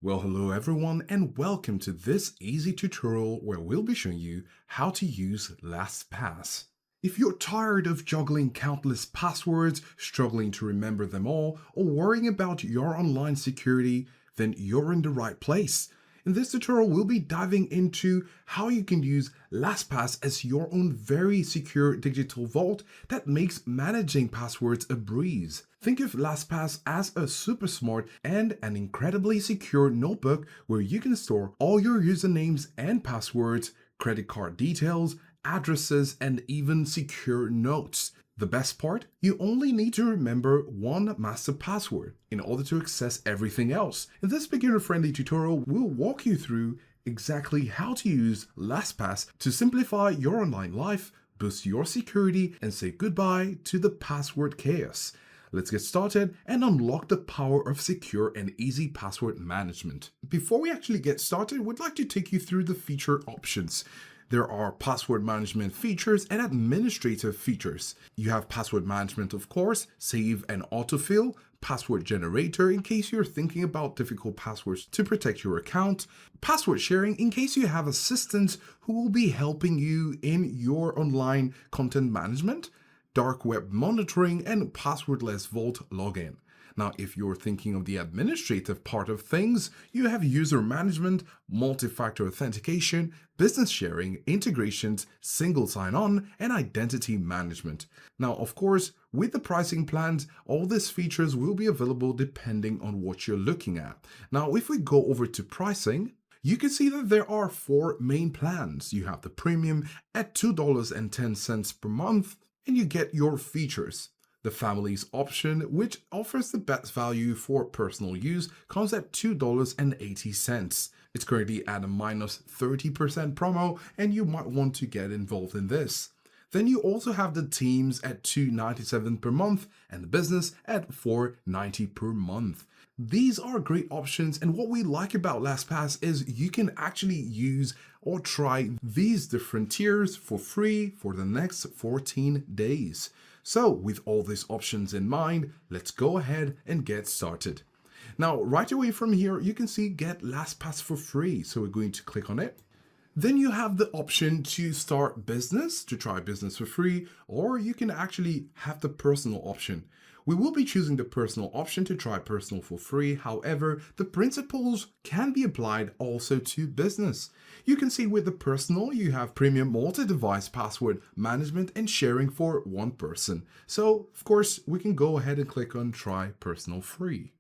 Well, hello everyone, and welcome to this easy tutorial where we'll be showing you how to use LastPass. If you're tired of juggling countless passwords, struggling to remember them all, or worrying about your online security, then you're in the right place. In this tutorial, we'll be diving into how you can use LastPass as your own very secure digital vault that makes managing passwords a breeze. Think of LastPass as a super smart and an incredibly secure notebook where you can store all your usernames and passwords, credit card details, addresses, and even secure notes. The best part? You only need to remember one master password in order to access everything else. In this beginner-friendly tutorial, we'll walk you through exactly how to use LastPass to simplify your online life, boost your security, and say goodbye to the password chaos. Let's get started and unlock the power of secure and easy password management. Before we actually get started, we'd like to take you through the feature options. There are password management features and administrative features. You have password management, of course, save and autofill, password generator in case you're thinking about difficult passwords to protect your account, password sharing in case you have assistants who will be helping you in your online content management, dark web monitoring, and passwordless vault login. Now, if you're thinking of the administrative part of things, you have user management, multi-factor authentication, business sharing, integrations, single sign-on, and identity management. Now, of course, with the pricing plans, all these features will be available depending on what you're looking at. Now, if we go over to pricing, you can see that there are four main plans. You have the premium at $2.10 per month, and you get your features. The family's option, which offers the best value for personal use, comes at $2.80. It's currently at a minus 30% promo, and you might want to get involved in this. Then you also have the teams at $2.97 per month and the business at $4.90 per month. These are great options, and what we like about LastPass is you can actually use or try these different tiers for free for the next 14 days. So with all these options in mind, let's go ahead and get started. Now, right away from here, you can see get LastPass for free. So we're going to click on it. Then you have the option to start business, to try business for free, or you can actually have the personal option. We will be choosing the personal option to try personal for free. However, the principles can be applied also to business. You can see with the personal, you have premium multi-device password management and sharing for one person. So, of course, we can go ahead and click on try personal free.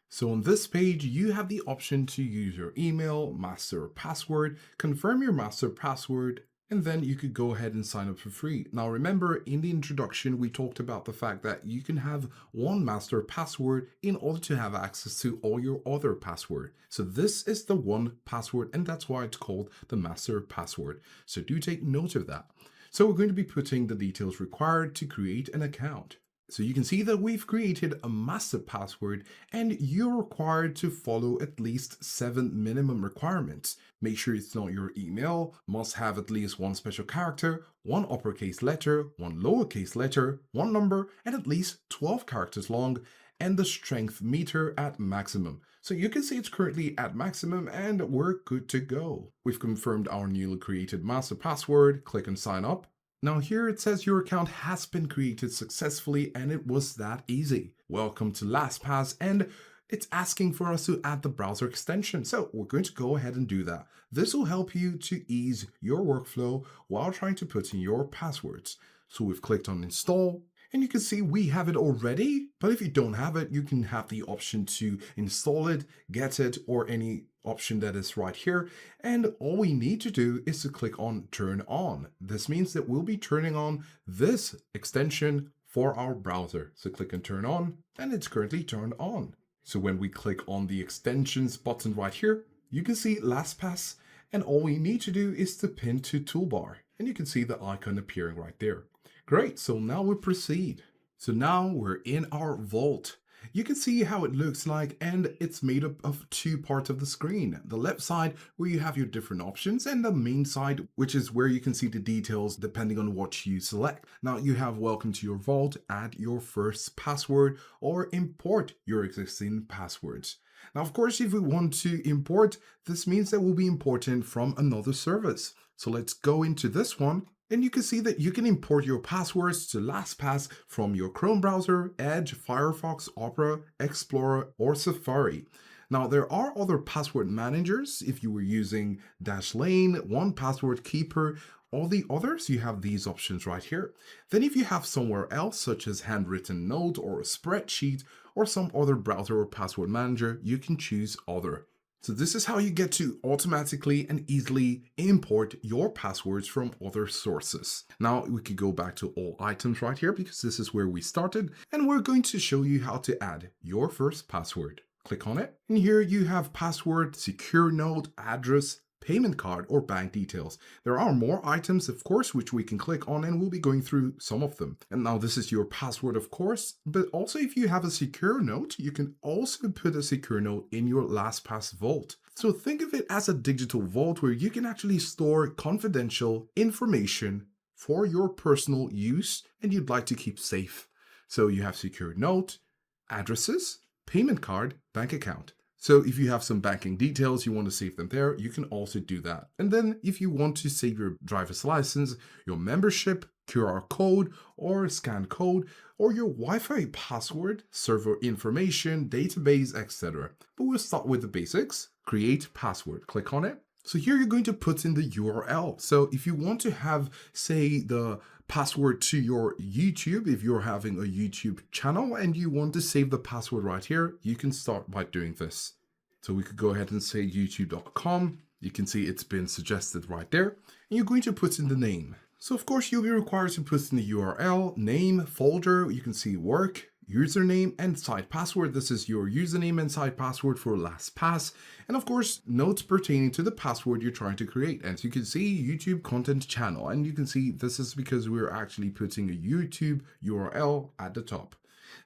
So on this page, you have the option to use your email, master password, confirm your master password, and then you could go ahead and sign up for free. Now remember, in the introduction, we talked about the fact that you can have one master password in order to have access to all your other password. So this is the one password, and that's why it's called the master password. So do take note of that. So we're going to be putting the details required to create an account. So you can see that we've created a master password, and you're required to follow at least 7 minimum requirements. Make sure it's not your email, must have at least one special character, one uppercase letter, one lowercase letter, one number, and at least 12 characters long, and the strength meter at maximum. So you can see it's currently at maximum and we're good to go. We've confirmed our newly created master password, click on sign up. Now here it says your account has been created successfully, and it was that easy. Welcome to LastPass, and it's asking for us to add the browser extension. So we're going to go ahead and do that. This will help you to ease your workflow while trying to put in your passwords. So we've clicked on install, and you can see we have it already, but if you don't have it, you can have the option to install it, get it, or any option that is right here. And all we need to do is to click on turn on. This means that we'll be turning on this extension for our browser. So click on turn on, and it's currently turned on. So when we click on the extensions button right here, you can see LastPass, and all we need to do is to pin to toolbar, and you can see the icon appearing right there. Great, so now we proceed. So now we're in our vault. You can see how it looks like, and it's made up of two parts of the screen. The left side where you have your different options, and the main side, which is where you can see the details depending on what you select. Now you have welcome to your vault, add your first password, or import your existing passwords. Now, of course, if we want to import, this means that we'll be importing from another service. So let's go into this one. And you can see that you can import your passwords to LastPass from your Chrome browser, Edge, Firefox, Opera, Explorer, or Safari. Now, there are other password managers. If you were using Dashlane, 1Password Keeper, all the others, you have these options right here. Then if you have somewhere else, such as handwritten note or a spreadsheet or some other browser or password manager, you can choose other. So this is how you get to automatically and easily import your passwords from other sources. Now we could go back to all items right here because this is where we started, and we're going to show you how to add your first password. Click on it, and here you have password, secure note, address, payment card, or bank details. There are more items, of course, which we can click on, and we'll be going through some of them. And now this is your password, of course, but also if you have a secure note, you can also put a secure note in your LastPass vault. So think of it as a digital vault where you can actually store confidential information for your personal use and you'd like to keep safe. So you have secure note, addresses, payment card, bank account. So if you have some banking details, you want to save them there, you can also do that. And then if you want to save your driver's license, your membership, QR code or scan code, or your Wi-Fi password, server information, database, etc. But we'll start with the basics. Create password. Click on it. So here you're going to put in the URL. So if you want to have, say, the password to your YouTube, if you're having a YouTube channel and you want to save the password right here, you can start by doing this. So we could go ahead and say youtube.com. You can see it's been suggested right there. And you're going to put in the name. So of course you'll be required to put in the URL, name, folder, you can see work, username and site password. This is your username and site password for LastPass. And of course, notes pertaining to the password you're trying to create. As you can see, YouTube content channel. And you can see this is because we're actually putting a YouTube URL at the top.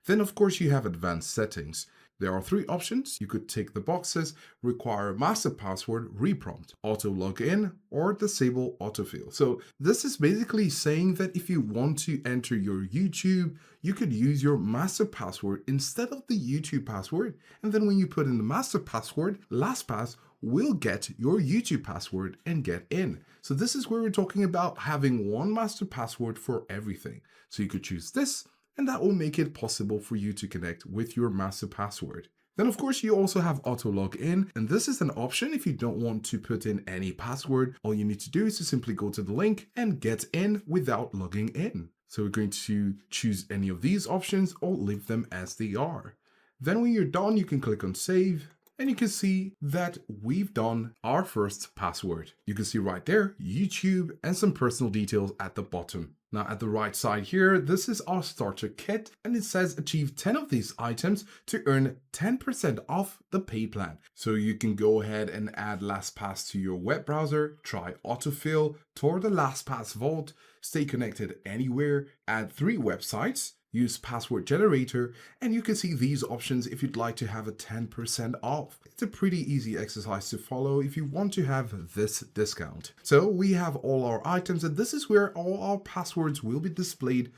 Then of course you have advanced settings. There are three options. You could tick the boxes, require master password, reprompt, auto login, or disable autofill. So this is basically saying that if you want to enter your YouTube, you could use your master password instead of the YouTube password. And then when you put in the master password, LastPass will get your YouTube password and get in. So this is where we're talking about having one master password for everything. So you could choose this, and that will make it possible for you to connect with your master password. Then of course you also have auto login, and this is an option if you don't want to put in any password. All you need to do is to simply go to the link and get in without logging in. So we're going to choose any of these options or leave them as they are. Then when you're done, you can click on save. And you can see that we've done our first password. You can see right there, YouTube and some personal details at the bottom. Now at the right side here, this is our starter kit and it says achieve 10 of these items to earn 10% off the pay plan. So you can go ahead and add LastPass to your web browser, try autofill, tour the LastPass vault, stay connected anywhere, add 3 websites, use password generator, and you can see these options if you'd like to have a 10% off. It's a pretty easy exercise to follow if you want to have this discount. So we have all our items and this is where all our passwords will be displayed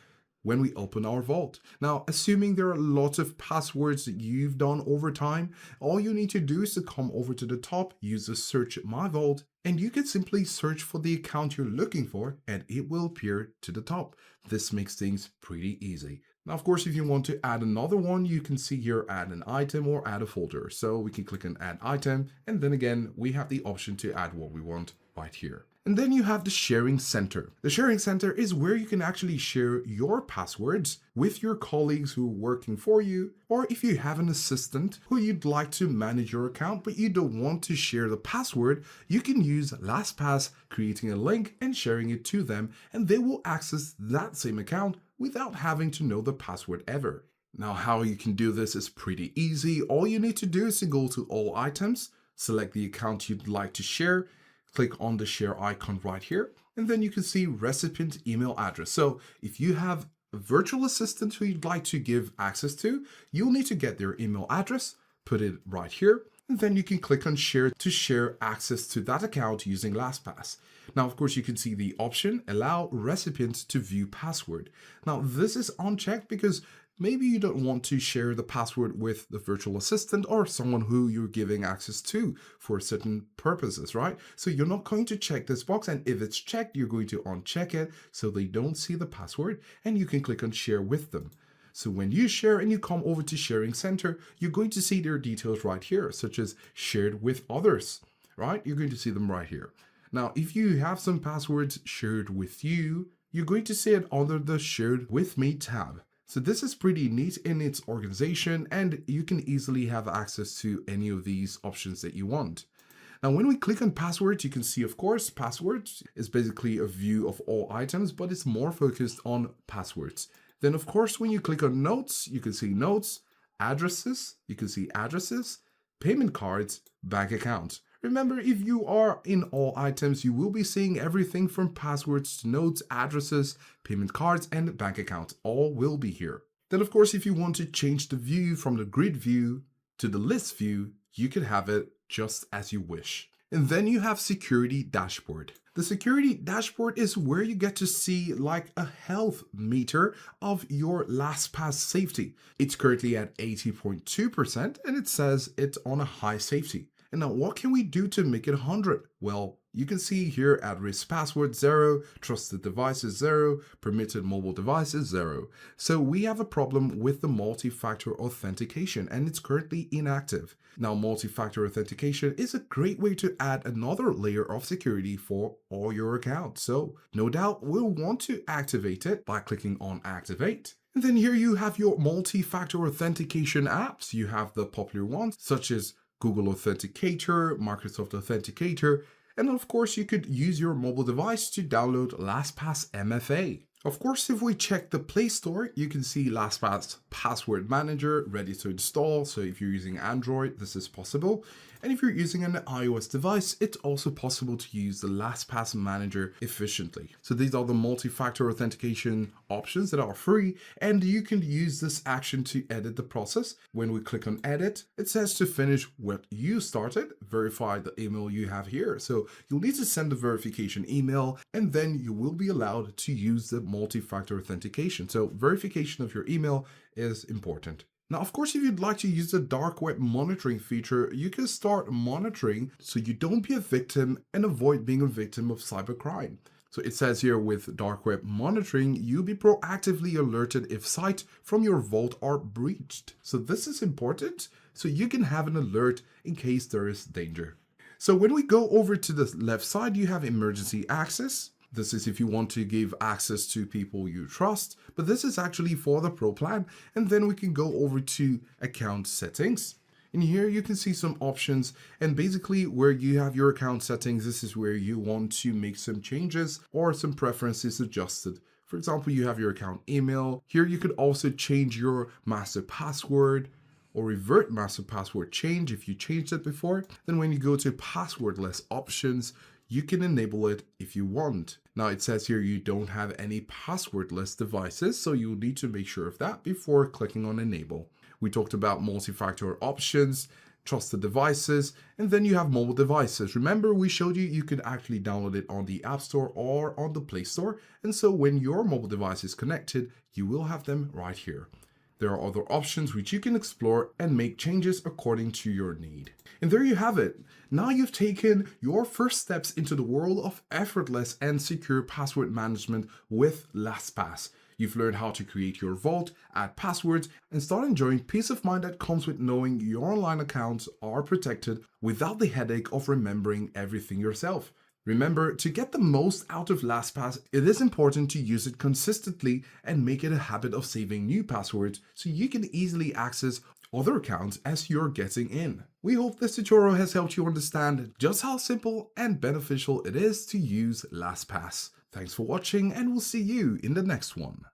when we open our vault. Now, assuming there are lots of passwords that you've done over time, all you need to do is to come over to the top, use the search my vault, and you can simply search for the account you're looking for and it will appear to the top. This makes things pretty easy. Now, of course, if you want to add another one, you can see here, add an item or add a folder. So we can click on add item. And then again, we have the option to add what we want right here. And then you have the sharing center. The sharing center is where you can actually share your passwords with your colleagues who are working for you, or if you have an assistant who you'd like to manage your account, but you don't want to share the password, you can use LastPass, creating a link and sharing it to them, and they will access that same account without having to know the password ever. Now, how you can do this is pretty easy. All you need to do is to go to all items, select the account you'd like to share, click on the share icon right here, and then you can see recipient email address. So if you have a virtual assistant who you'd like to give access to, you'll need to get their email address, put it right here, and then you can click on share to share access to that account using LastPass. Now, of course, you can see the option, allow recipients to view password. Now, this is unchecked because Maybe you don't want to share the password with the virtual assistant or someone who you're giving access to for certain purposes, right? So you're not going to check this box, and if it's checked, you're going to uncheck it so they don't see the password, and you can click on share with them. So when you share and you come over to Sharing Center, you're going to see their details right here, such as shared with others, right? You're going to see them right here. Now, if you have some passwords shared with you, you're going to see it under the Shared With Me tab. So this is pretty neat in its organization, and you can easily have access to any of these options that you want. Now, when we click on passwords, you can see, of course, passwords is basically a view of all items, but it's more focused on passwords. Then, of course, when you click on notes, you can see notes, addresses, you can see addresses, payment cards, bank accounts. Remember, if you are in all items, you will be seeing everything from passwords to notes, addresses, payment cards, and bank accounts. All will be here. Then, of course, if you want to change the view from the grid view to the list view, you can have it just as you wish. And then you have Security Dashboard. The Security Dashboard is where you get to see like a health meter of your LastPass safety. It's currently at 80.2% and it says it's on a high safety. And now what can we do to make it 100? Well, you can see here at-risk password 0, trusted devices 0, permitted mobile devices 0. So we have a problem with the multi-factor authentication and it's currently inactive. Now, multi-factor authentication is a great way to add another layer of security for all your accounts. So no doubt we'll want to activate it by clicking on Activate. And then here you have your multi-factor authentication apps. You have the popular ones such as Google Authenticator, Microsoft Authenticator, and of course you could use your mobile device to download LastPass MFA. Of course, if we check the Play Store, you can see LastPass Password Manager ready to install. So if you're using Android, this is possible. And if you're using an iOS device, it's also possible to use the LastPass Manager efficiently. So these are the multi-factor authentication options that are free, and you can use this action to edit the process. When we click on edit, it says to finish what you started, verify the email you have here. So you'll need to send the verification email, and then you will be allowed to use the multi-factor authentication. So verification of your email is important. Now, of course, if you'd like to use the dark web monitoring feature, you can start monitoring so you don't be a victim and avoid being a victim of cybercrime. So it says here with dark web monitoring, you'll be proactively alerted if sites from your vault are breached. So this is important so you can have an alert in case there is danger. So when we go over to the left side, you have emergency access. This is if you want to give access to people you trust, but this is actually for the Pro plan. And then we can go over to account settings. And here you can see some options, and basically where you have your account settings, this is where you want to make some changes or some preferences adjusted. For example, you have your account email. Here you could also change your master password or revert master password change if you changed it before. Then when you go to passwordless options, you can enable it if you want. Now it says here you don't have any passwordless devices, so you'll need to make sure of that before clicking on enable. We talked about multi-factor options, trusted devices, and then you have mobile devices. Remember, we showed you could actually download it on the App Store or on the Play Store. And so when your mobile device is connected, you will have them right here. There are other options which you can explore and make changes according to your need. And there you have it. Now you've taken your first steps into the world of effortless and secure password management with LastPass. You've learned how to create your vault, add passwords, and start enjoying peace of mind that comes with knowing your online accounts are protected without the headache of remembering everything yourself. Remember, to get the most out of LastPass, it is important to use it consistently and make it a habit of saving new passwords so you can easily access other accounts as you're getting in. We hope this tutorial has helped you understand just how simple and beneficial it is to use LastPass. Thanks for watching, and we'll see you in the next one.